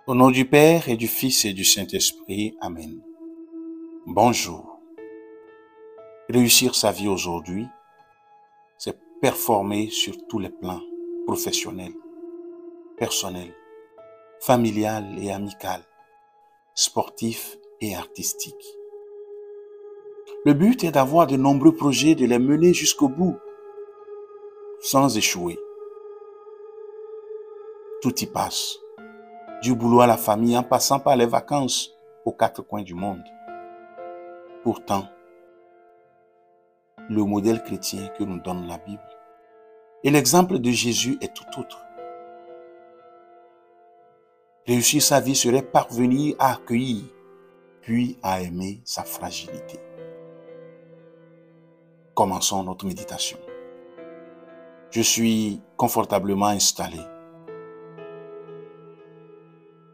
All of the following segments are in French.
Au nom du Père et du Fils et du Saint-Esprit. Amen. Bonjour. Réussir sa vie aujourd'hui, c'est performer sur tous les plans, professionnels, personnels, familial et amical, sportif et artistique. Le but est d'avoir de nombreux projets, de les mener jusqu'au bout, sans échouer. Tout y passe, du boulot à la famille en passant par les vacances aux quatre coins du monde. Pourtant, le modèle chrétien que nous donne la Bible et l'exemple de Jésus est tout autre. Réussir sa vie serait parvenir à accueillir, puis à aimer sa fragilité. Commençons notre méditation. Je suis confortablement installé.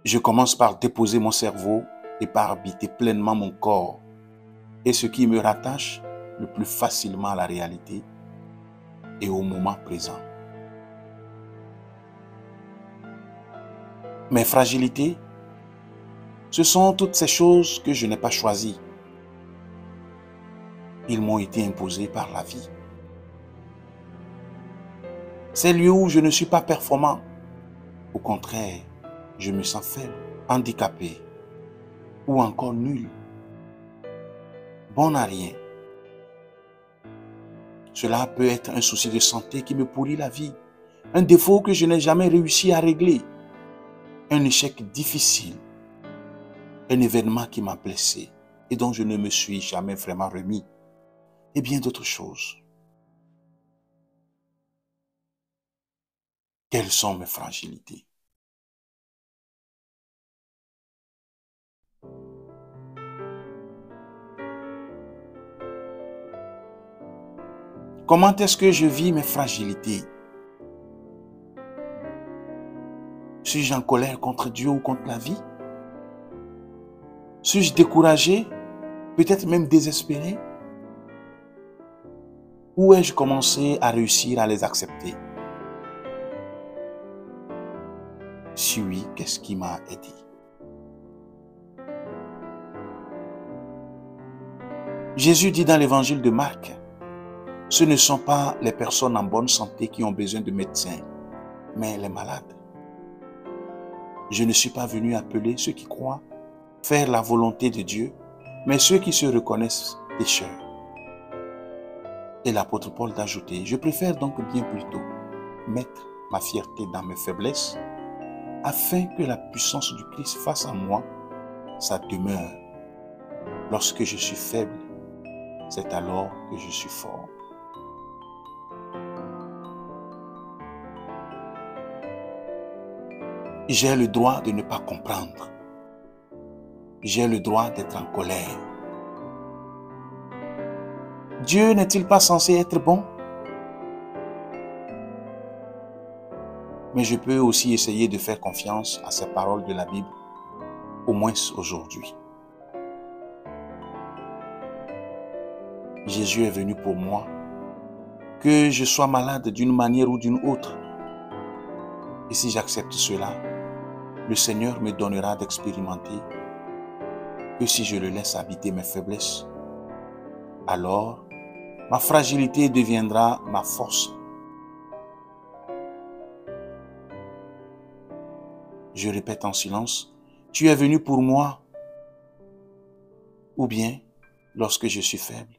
Je commence par déposer mon cerveau et par habiter pleinement mon corps et ce qui me rattache le plus facilement à la réalité et au moment présent. Mes fragilités, ce sont toutes ces choses que je n'ai pas choisies. Ils m'ont été imposés par la vie. Ces lieux où je ne suis pas performant, au contraire, je me sens faible, handicapé ou encore nul, bon à rien. Cela peut être un souci de santé qui me pourrit la vie, un défaut que je n'ai jamais réussi à régler, un échec difficile, un événement qui m'a blessé et dont je ne me suis jamais vraiment remis, et bien d'autres choses. Quelles sont mes fragilités? Comment est-ce que je vis mes fragilités? Suis-je en colère contre Dieu ou contre la vie? Suis-je découragé, peut-être même désespéré? Ou ai-je commencé à réussir à les accepter? Si oui, qu'est-ce qui m'a aidé? Jésus dit dans l'évangile de Marc, ce ne sont pas les personnes en bonne santé qui ont besoin de médecins, mais les malades. Je ne suis pas venu appeler ceux qui croient faire la volonté de Dieu, mais ceux qui se reconnaissent pécheurs. Et l'apôtre Paul d'ajouter, je préfère donc bien plutôt mettre ma fierté dans mes faiblesses, afin que la puissance du Christ fasse en moi sa demeure. Lorsque je suis faible, c'est alors que je suis fort. J'ai le droit de ne pas comprendre. J'ai le droit d'être en colère. Dieu n'est-il pas censé être bon? Mais je peux aussi essayer de faire confiance à ces paroles de la Bible, au moins aujourd'hui. Jésus est venu pour moi, que je sois malade d'une manière ou d'une autre. Et si j'accepte cela, le Seigneur me donnera d'expérimenter que si je le laisse habiter mes faiblesses, alors ma fragilité deviendra ma force. Je répète en silence, tu es venu pour moi. Ou bien, lorsque je suis faible,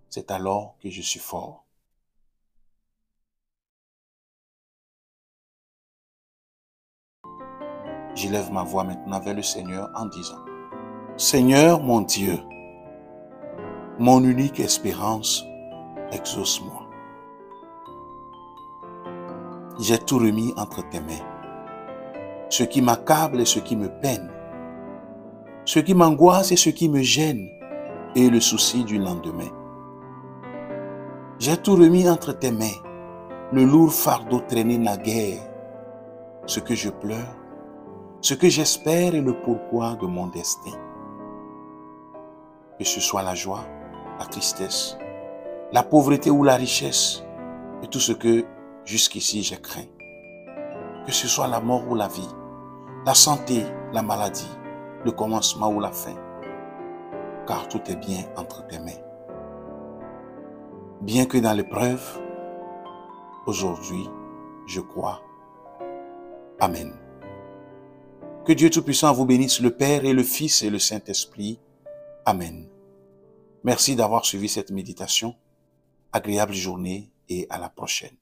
c'est alors que je suis fort. J'élève ma voix maintenant vers le Seigneur en disant, Seigneur mon Dieu, mon unique espérance, exauce-moi. J'ai tout remis entre tes mains. Ce qui m'accable et ce qui me peine, ce qui m'angoisse et ce qui me gêne, et le souci du lendemain. J'ai tout remis entre tes mains, le lourd fardeau traîné naguère, ce que je pleure, ce que j'espère et le pourquoi de mon destin. Que ce soit la joie, la tristesse, la pauvreté ou la richesse, et tout ce que jusqu'ici j'ai craint. Que ce soit la mort ou la vie, la santé, la maladie, le commencement ou la fin, car tout est bien entre tes mains. Bien que dans l'épreuve, aujourd'hui, je crois. Amen. Que Dieu Tout-Puissant vous bénisse, le Père et le Fils et le Saint-Esprit. Amen. Merci d'avoir suivi cette méditation. Agréable journée et à la prochaine.